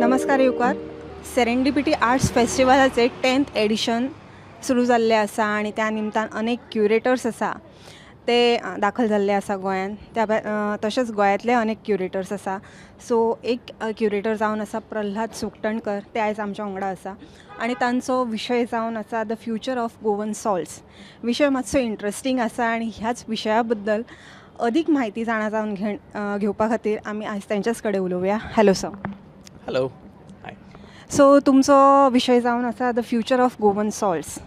नमस्कार युवकार. Serendipity arts फेस्टिवलाचे 10th addition सुरू जाल्लें आसा आनी त्या निमतान अनेक क्युरेटर्स आसा ते दाखल जाल्ले आसा गोंयान. तशेंच गोंयांतले अनेक क्युरेटर्स आसा. सो एक क्युरेटर जावन आसा प्रल्हाद सुकटणकर, ते आयज आमच्या वांगडा आसा आनी तांचो विशय जावन आसा the future of Goan salts. विशय मातसो इंट्रस्टींग आसा आनी ह्याच विशया बद्दल अदीक म्हायती जाणा जावन घेवपा खातीर आमी आयज तांच्याच कडेन उलोवया. Hello sir. हॅलो. हाय. सो तुमचो विशय जावन आसा the future of Goan salts.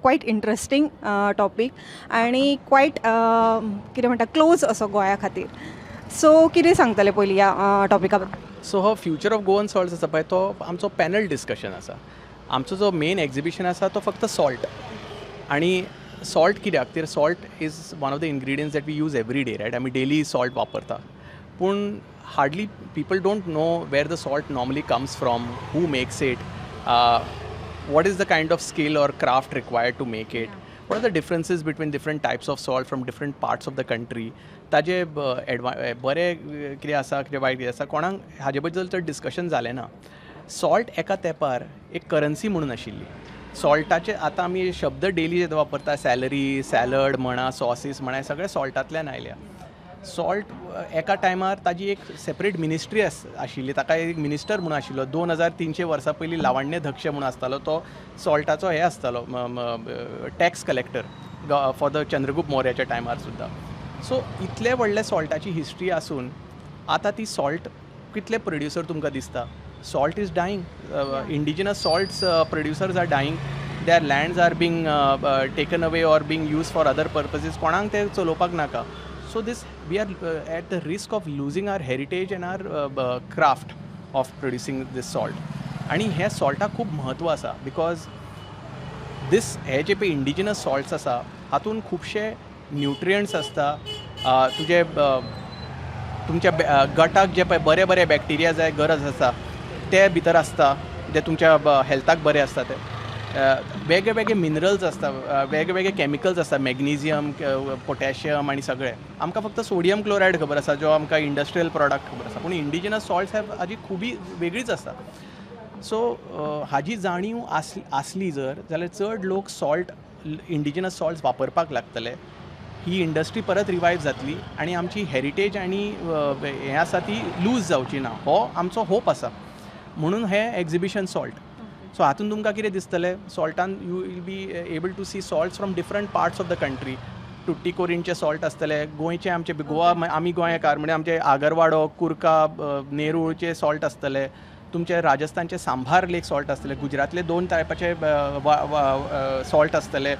Quiet interesting topic आनी क्वायट कितें म्हणटा क्लोज असो गोंया खातीर. सो कितें सांगतले पयलीं ह्या टॉपिका बद्दल? सो हो फ्युचर ऑफ गोवन सॉल्ट्स आसा पळय तो आमचो पॅनल डिस्कशन आसा. आमचो जो मेन एक्झिबिशन आसा तो फक्त सॉल्ट. आनी सॉल्ट कित्याक तर salt is one of the ingredients that we use every day, right. आमी डेली सॉल्ट वापरता, पूण hardly people don't know where the salt normally comes from, who makes it, what is the kind of skill or craft required to make it, what are the differences between different types of salt from different parts of the country. ताजे बरे कितें आसा कितें वायट कितें आसा कोणाक हाजे बद्दल चड डिस्कशन जालें ना. सॉल्ट एका तेंपार एक करन्सी म्हणून आशिल्ली. सॉल्टाचे आतां आमी शब्द डेली जे वापरता, सॅलरी, सॅलड म्हणा, सॉसीस म्हणा, हे सगळे सॉल्टांतल्यान आयल्या. सॉल्ट एका टायमार ताजी एक सेपरेट मिनिस्ट्री आशिल्ली, ताका एक मिनिस्टर म्हणून आशिल्लो. 2300 वर्सां पयलीं लावण्यध्यक्ष म्हणून आसतालो तो. सॉल्टाचो हे आसतालो tax collector for the Chandragupta मौर्याच्या टायमार सुद्दां. सो इतले व्हडले सॉल्टाची हिस्ट्री आसून आतां ती सॉल्ट कितले प्रोड्युसर तुमकां दिसता? Salt is dying. Indigenous salts producers are dying. Their lands are being taken away or being use for other purposes. कोणाक ते चलोवपाक नाका. So this we are at the risk of losing our heritage and our craft of producing this salt. आणि हे सॉल्टाक खूब म्हत्व आसा because हे जे पळय इंडिजिनस सॉल्ट्स आसा हातून खुबशे न्युट्रियंट्स आसता. तुमच्या गटाक जे पळय बरे बरे बॅक्टेरिया जाय गरज आसा ते भितर आसता, जे तुमच्या हेल्थाक बरे आसता. ते वेगळे वेगळे मिनरल्स आसता, वेगळे वेगळे कॅमिकल्स आसता, मॅग्नेशियम, पोटॅशियम आनी सगळे. आमकां फक्त सोडियम क्लोरायड खबर आसा जो आमकां इंडस्ट्रियल प्रॉडक्ट खबर आसा, पूण इंडिजिनस सॉल्ट्स हाजी खुबी वेगळीच आसता. सो हाजी जाणीव आसली जाल्यार चड लोक सॉल्ट, इंडिजिनस सॉल्ट्स वापरपाक लागतले. ही इंडस्ट्री परत रिवायव जातली आनी आमची हेरिटेज आनी हें आसा ती लूज जावची ना, हो आमचो होप आसा. म्हणून हें एक्झिबिशन सॉल्ट. सो हातून तुमकां कितें दिसतलें? सॉल्टान you will be able to see salts from different parts of the country. टुट्टीकोरीनचे सॉल्ट आसतले, गोंयचे आमचे गोवा, आमी गोंयकार म्हणजे आमचे आगरवाडो, कुर्का, नेरूळचे सॉल्ट आसतले. तुमचे राजस्थानचे सांभार लेक सॉल्ट आसतले. गुजरातले 2 टायपाचे सॉल्ट आसतले.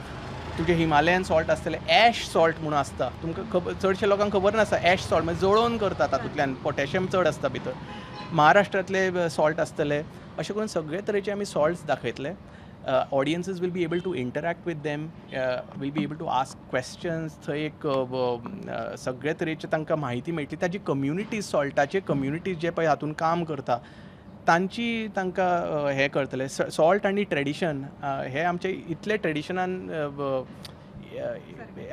तुमचे हिमालयन सॉल्ट आसतले. ॲश सॉल्ट म्हणून आसता, तुमकां चडशे लोकांक खबर नासता. ॲश सॉल्ट म्हणजे जळोवन करता, तातूंतल्यान पोटॅशियम चड आसता भितर. महाराष्ट्रांतले सॉल्ट आसतले. अशें करून सगळे तरेचे आमी सॉल्ट्स दाखयतले. Audiences will be able to interact with them, will be able to ask questions. थंय एक सगळे तरेचे तांकां म्हायती मेळटली. ताजी कम्युनिटीज, सॉल्टाचे कम्युनिटीज जे पळय हातून काम करता तांची तांकां हें करतले. सॉल्ट आनी ट्रेडिशन हे आमचे इतले ट्रेडिशनान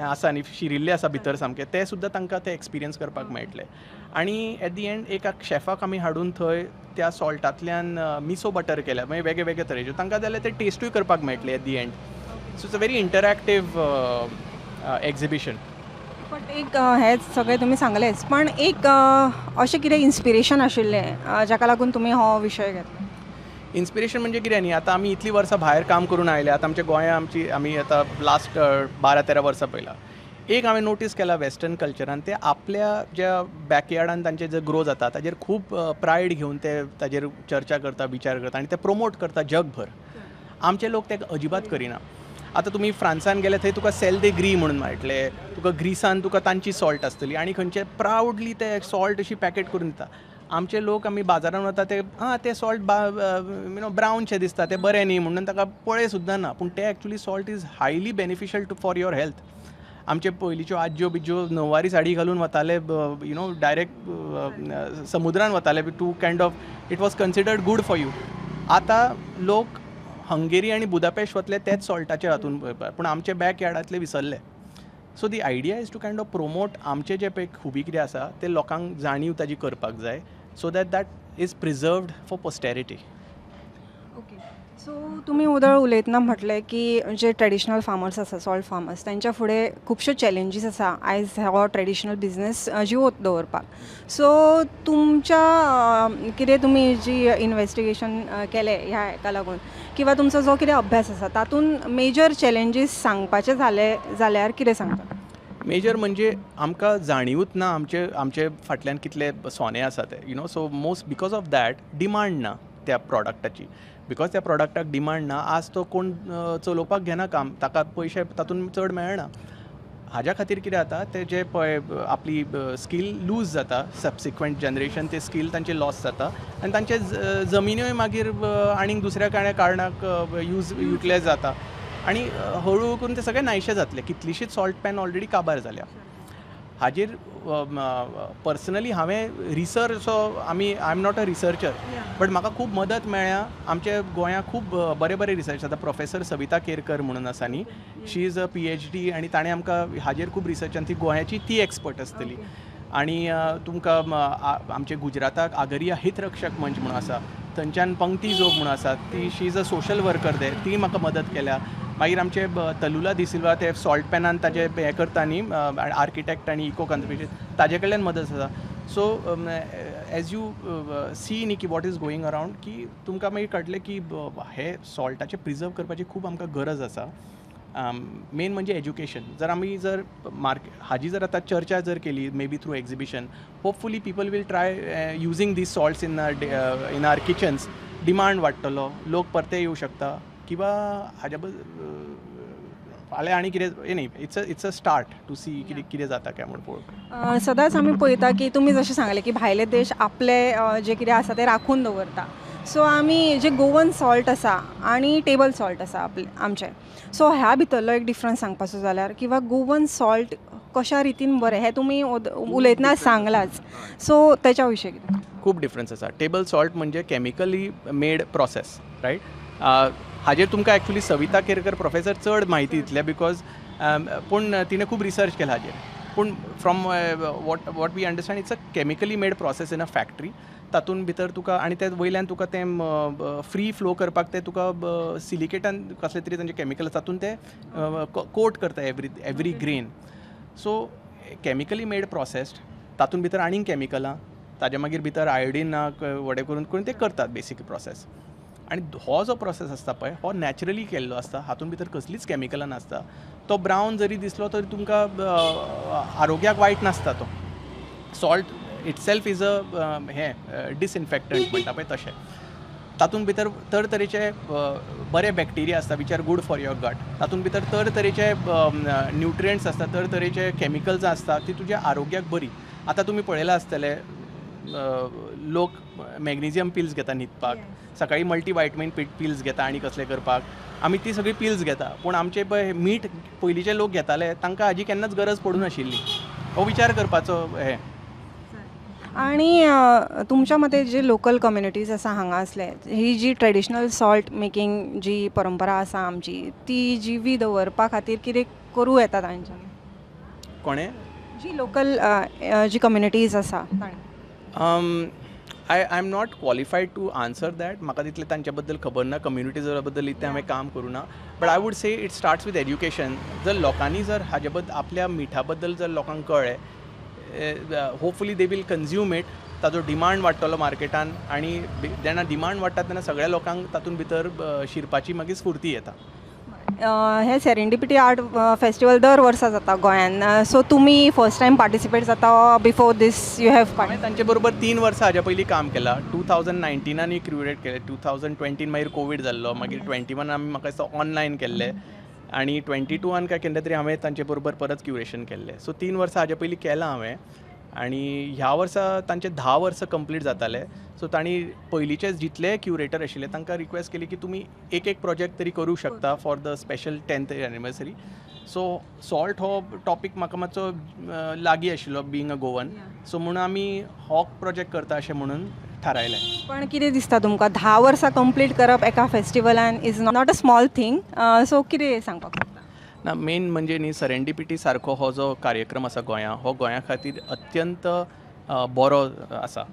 आसा न्ही, शिरिल्ले आसा भितर सामके, ते सुद्दां तांकां ते एक्सपिरियन्स करपाक मेळटले. आनी एट दी एंड एका शेफाक आमी हाडून थंय त्या सॉल्टांतल्यान मिसो बटर केल्या, म्हणजे वेगळे वेगळे तरेचे तांकां जाल्यार ते टेस्टूय करपाक मेळटले at the end. So it's a very interactive exhibition. But एक हें सगळें तुमी सांगलेच, पण एक अशें कितें इन्स्पिरेशन आशिल्लें जाका लागून तुमी हो विशय घेतलो? इन्स्पिरेशन म्हणजे कितें न्ही, आतां आमी इतलीं वर्सां भायर काम करून आयले. आतां आमच्या गोंया आमी आतां लास्ट 12-13 वर्सां पयला एक हांवें नोटीस केला वेस्टर्न कल्चरान ते आपल्या ज्या बॅकयार्डान तांचे जे ग्रो जाता ताजेर खूब प्रायड घेवन ते ताजेर चर्चा करता, विचार करता आनी ते प्रमोट करता जगभर. आमचे लोक ते अजिबात करिना. आतां तुमी फ्रांसान गेले थंय तुका सेल दे ग्री म्हणून मेळटले. तुका ग्रीसान तुका तांची सॉल्ट आसतली आनी खंयचे प्रावडली ते सॉल्ट अशी पॅकेट करून दिता. आमचे लोक आमी बाजारान वता ते सॉल्ट ब्रावनशे दिसता, ते बरें न्ही म्हणून ताका पळय सुद्दां ना, पूण ते actually salt is highly beneficial for your health. आमचे पयलींच्यो आज्यो बिज्यो नववारी साडी घालून वताले, डायरेक्ट समुद्रान वताले to kind of, it was considered good for you. आतां लोक हंगेरी आनी बुदापेस्ट वतले तेच सॉल्टाचे हातून पळयतात, पूण आमचे बॅक यार्डांतले विसरले. So the idea is to kind of promote आमचे जे पळय खुबी कितें आसा ते लोकांक जाणीव ताजी करपाक जाय. So that is preserved for posterity. Okay. So तुम्ही उदळ उलयतना म्हटलें की जे ट्रेडिशनल फार्मर्स आसा, सॉल्ट फार्मर्स, त्यांच्या फुडें खुबश्यो चॅलेंजीस आसा आयज हो ट्रेडिशनल बिझनेस जिवोत दवरपाक. सो तुमच्या कितें तुमी जी इन्वेस्टिगेशन केलें ह्या हाका लागून किंवा तुमचो जो कितें अभ्यास आसा तातूंत मेजर चॅलेंजीस सांगपाचे जाल्यार कितें सांगता? मेजर म्हणजे आमकां जाणीवूच ना आमचे फाटल्यान कितले सोने आसा ते, you know. So most because of that demand ना त्या प्रॉडक्टाची. बिकॉज त्या प्रॉडक्टाक डिमांड ना, आज तो कोण चलोवपाक घेना काम, ताका पयशे तातूंत चड मेळना. हाज्या खातीर कितें जाता, ते जे पळय आपली स्कील लूज जाता, सबसिक्वंट जनरेशन ते स्कील तांचे लॉस जाता आनी तांचे जमिन्योय मागीर आनीक दुसऱ्या कारणाक युटिलायज जाता आनी हळू करून ते सगळे नायशे जातले. कितलीशीच सॉल्ट पॅन ऑलरेडी काबार जाल्या. हाजेर पर्सनली हांवें research I am not a researcher, but म्हाका खूब मदत मेळ्ळ्या. आमच्या गोंयांत खूब बरे बरे रिसर्च जाता. प्रोफेसर सविता केरकर म्हणून आसा न्ही, शी इज अ PhD आनी ताणें आमकां हाजेर खूब रिसर्चान ती गोंयाची ती एक्सपर्ट आसतली. आनी तुमकां आमचे गुजराताक आगरिया हित रक्षक मंच म्हणून आसा, थंयच्यान पंक्ती जोग म्हणून आसा, ती शी इज अ सोशल वर्कर दे, ती म्हाका मदत केल्या. मागीर आमचे तलुला दिसिल्वा ते सॉल्ट पॅनान ताजे हें करता न्ही, आर्किटेक्ट आनी इको कन्झर्वेशन, ताजे कडल्यान मदत आसा. सो एज यू सी न्ही की वॉट इज गोईंग अरावंड, की तुमकां मागीर कळटलें की हे सॉल्टाचे प्रिजर्व करपाची खूब आमकां गरज आसा. मेन म्हणजे एज्युकेशन. जर आमी हाजी जर आतां चर्चा जर केली maybe through exhibition, hopefully people will try using these salts in our kitchens. Demand वाडटलो, लोक परते येवं शकता किंवा हाज्या फाल्यां आनी कितें न्ही. It's a start to see कितें जाता काय म्हणून पळोवप. सदांच आमी पळयता की तुमी जशें सांगलें की भायले देश आपले जे कितें आसा तें राखून दवरता. सो आमी जे गोवन सॉल्ट आसा आनी टेबल सॉल्ट आसा आमचे, सो ह्या भितरलो एक डिफरन्स सांगपाचो जाल्यार किंवा गोवन सॉल्ट कशा रितीन बरें हें तुमी उलयतना सांगलाच. सो तेच्या विशयी कितें? खूब डिफरन्स आसा. टेबल सॉल्ट म्हणजे केमिकली मेड प्रोसेस, रायट. हाजेर तुमकां एक्चुली सविता केरकर प्रोफेसर चड म्हायती दितले, बिकॉज पूण तिणें खूब रिसर्च केला हाजेर. पूण from what we understand, it's a chemically made process in a factory. तातूंत भितर तुका आनी ते वयल्यान तुका तें फ्री फ्लो करपाक ते तुका सिलिकेटान कसले तरी तांचे केमिकल तातूंत ते कोट करता every grain. So chemically made processed, तातूंत भितर आनीक केमिकलां, ताज्या मागीर भितर आयोडीन वडे करून ते करतात बेसीक प्रोसेस. आनी हो जो प्रोसेस आसता पळय, हो नॅचरली केल्लो आसता, हातूंत भितर कसलीच केमिकलां नासता. तो ब्रावन जरी दिसलो तरी तुमकां आरोग्याक वायट नासता. तो salt itself is a disinfectant म्हणटा पळय तशें. तातूंत भितर तरेतरेचे बरे बॅक्टेरिया आसता which are good for your गट. तातूंत भितर तरेतरेचे न्युट्रियंट्स आसता, तरेतरेचे कॅमिकल्स आसता, ती तुज्या आरोग्याक बरी. आतां तुमी पळयलां आसतलें लोक मॅग्नेशियम पिल्स घेता न्हिदपाक, सकाळीं मल्टीवायटमीन पिल्स घेता आनी कसले करपाक. आमी ती सगळी पिल्स घेता, पूण आमचे पळय मीठ पयलींचे लोक घेताले, तांकां हाजी केन्नाच गरज पडूं नाशिल्ली. हो विचार करपाचो हें. आणि तुमच्या मते जे लोकल कम्युनिटीज आसा हांगासले, ही जी ट्रेडिशनल सॉल्ट मेकिंग जी परंपरा आसा आमची, ती जिवी दवरपा खातीर कितें करूं येता तांच्यानी? कोणें? जी लोकल जी कम्युनिटीज आसा तांणी. I am not qualified to answer that. म्हाका तितलें तांचे बद्दल खबर ना, कम्युनिटीज बद्दल इतलें हांवें काम करूं ना. But I would say it starts with education. जर लोकांनी जर हाजे बद्दल आपल्या मिठा बद्दल जर लोकांक कळ्ळें, hopefully they will consume it. ताजो डिमांड वाडटलो मार्केटान आनी जेन्ना डिमांड वाडटा तेन्ना सगळ्या लोकांक तातूंत भितर शिरपाची मागीर स्फूर्ती येता. हे सेरेंडिपिटी आर्ट फेस्टिवल दर वर्सा जाता गोंयान. सो तुमी फर्स्ट टायम पार्टिसिपेट जाता बिफोर दीस यू हॅव हांवें तांचे बरोबर 3 वर्सां हाज्या पयलीं काम केलां. 2019 क्रिएट केलें, 2020 मागीर कोवीड जाल्लो, मागीर 21 आमी म्हाका दिसता ऑनलायन केल्ले आनी 22 काय केन्ना तरी हांवें तांचे बरोबर परत क्युरेशन केल्लें. सो 3 वर्सां हाज्या पयलीं केलां हांवें. आनी ह्या वर्सा तांचे 10 वर्सां कंप्लीट जाताले. सो तांणी पयलींचे जितले क्युरेटर आशिल्ले तांकां रिक्वेस्ट केली की तुमी एक प्रोजेक्ट तरी करूं शकता for the special 10th anniversary. So salt हो टॉपीक म्हाका मातसो लागीं आशिल्लो बींग अ गोवन. सो म्हणून आमी हो प्रोजेक्ट करता अशें म्हणून थारायलें. पण कितें दिसता तुमकां 10 वर्सां कंप्लीट करप एका फेस्टिवलान is not a small thing. So कितें सांगपाक शकता? ना, मेन म्हणजे न्ही सेरेंडिपिटी सारको हो जो कार्यक्रम आसा गोंया, हो गोंया खातीर अत्यंत बरो आसा.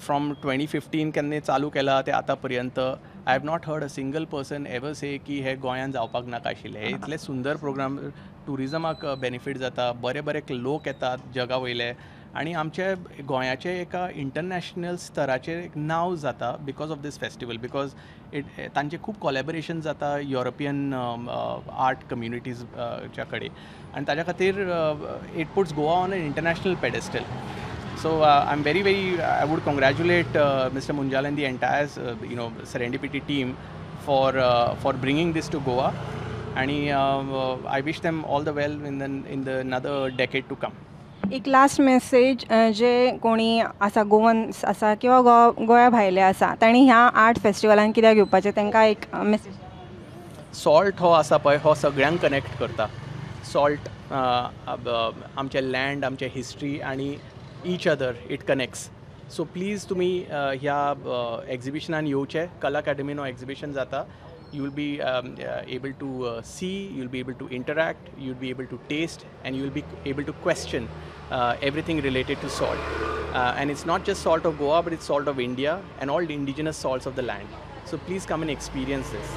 फ्रॉम 2015 केन्ना चालू केला ते आतां पर्यंत I have not heard a single person ever से की हे गोंयांत जावपाक नाका आशिल्लें. हे इतले सुंदर प्रोग्राम टुरिजमाक बेनिफीट जाता, बरे बरे लोक येतात जगा वयले आनी आमचे गोंयाचे एका इंटरनॅशनल स्तराचेर एक नांव जाता because of this festival, because तांचे खूब कोलॅबोरेशन जाता युरोपियन आर्ट कम्युनिटीजच्या कडेन आनी ताज्या खातीर it puts Goa on an international pedestal. So I'm very I would congratulate Mr. Munjal and the entire Serendipity team for bringing this to Goa, and I wish them all the well in the another decade to come. एक last message जे कोणी आसा Goans आसा किंवा गोंया भायले आसा तांणी ह्या आर्ट फेस्टिवलान कित्याक येवपाचें तांकां एक मेसेज. सॉल्ट हो आसा पळय हो सगळ्यांक कनेक्ट करता. सॉल्ट आमचे लँड, आमचे हिस्ट्री आनी each other it connects. So please तुमी ह्या एक्झिबिशनान येवचे. कला अकॅडमीन हो एक्झिबिशन जाता. You will be able to see, you will be able to interact, you will be able to taste, and you will be able to question everything related to salt. And it's not just salt of Goa, but it's salt of India and all the indigenous salts of the land. So please come and experience this.